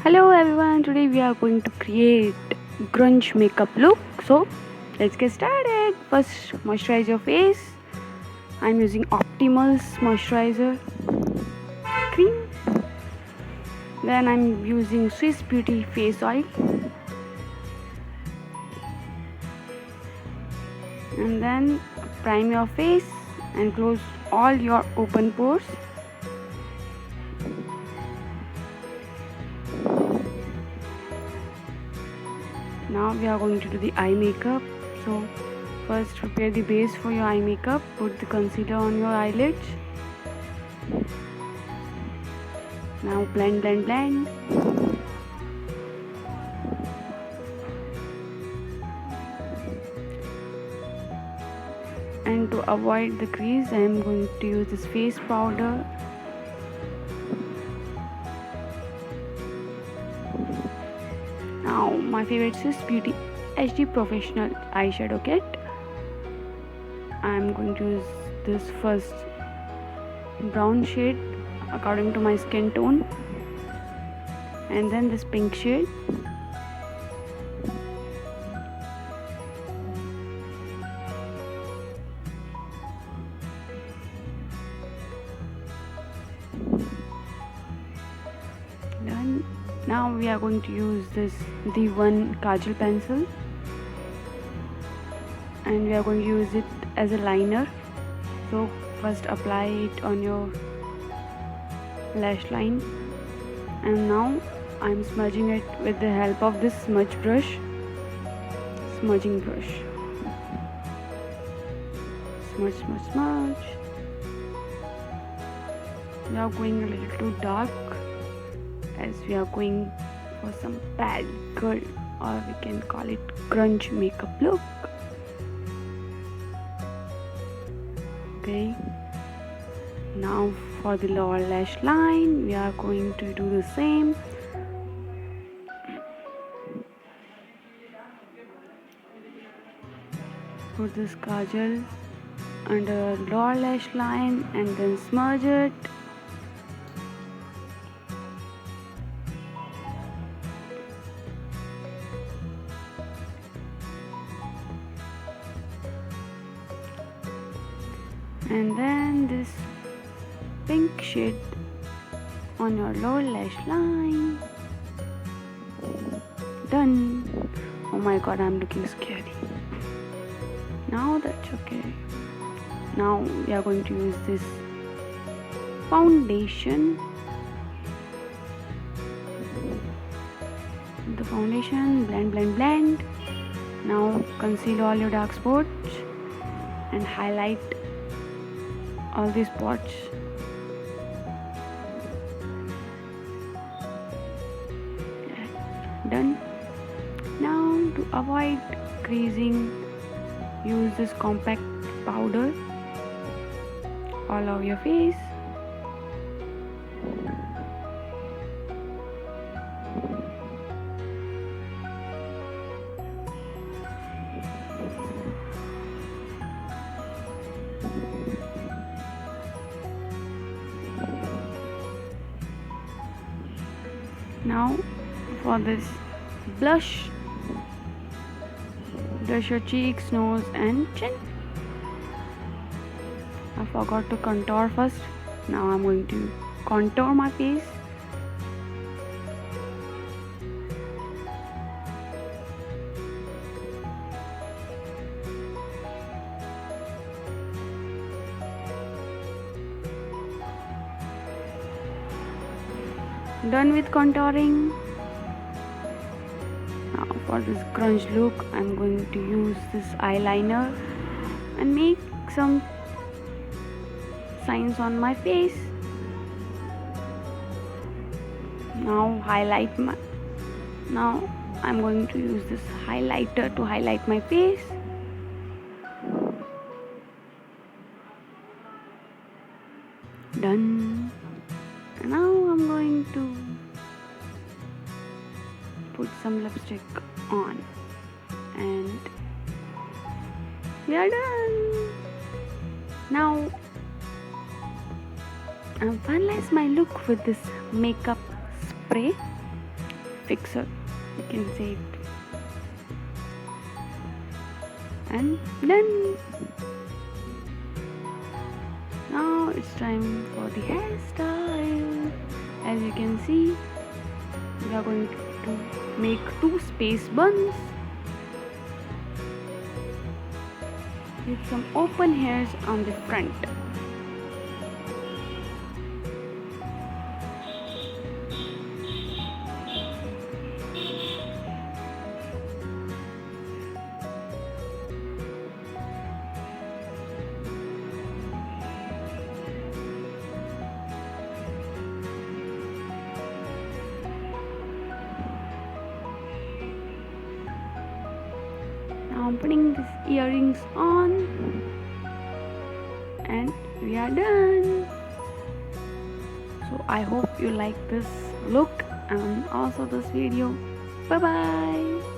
Hello everyone, today we are going to create grunge makeup look. So let's get started. First moisturize your face. I'm using Optimal's moisturizer cream. Then I'm using Swiss Beauty face oil. And then prime your face and close all your open pores. Now we are going to do the eye makeup. So first prepare the base for your eye makeup. Put the concealer on your eyelids. Now blend. And to avoid the crease, I am going to use this face powder. Now my favorite Swiss Beauty HD Professional eyeshadow kit. I am going to use this first brown shade according to my skin tone, and then this pink shade. Done. Now we are going to use the one kajal pencil, and we are going to use it as a liner. So first apply it on your lash line, and now I'm smudging it with the help of this smudging brush. Smudge. We are going a little too dark, as we are going for some bad girl, or we can call it grunge makeup look. Okay, now for the lower lash line we are going to do the same. Put this kajal under lower lash line and then smudge it. And then this pink shade on your lower lash line. Done. Oh my god, I'm looking scary. Now that's okay. Now we are going to use this foundation. The foundation, blend. Now conceal all your dark spots and highlight all these spots. Done. Now to avoid creasing, use this compact powder all over your face. Now for this blush, brush your cheeks, nose and chin. I forgot to contour first. Now I'm going to contour my face. Done with contouring. Now for this grunge look, I'm going to use this eyeliner and make some signs on my face. Now I'm going to use this highlighter to highlight my face. Done. And now I'm going to put some lipstick on, and we are done. Now I'll finalize my look with this makeup spray. fixer, you can say it. And done. Now it's time for the hairstyle. As you can see, we are going to make 2 space buns with some open hairs on the front. Now I'm putting these earrings on and we are done. So I hope you like this look and also this video. Bye bye.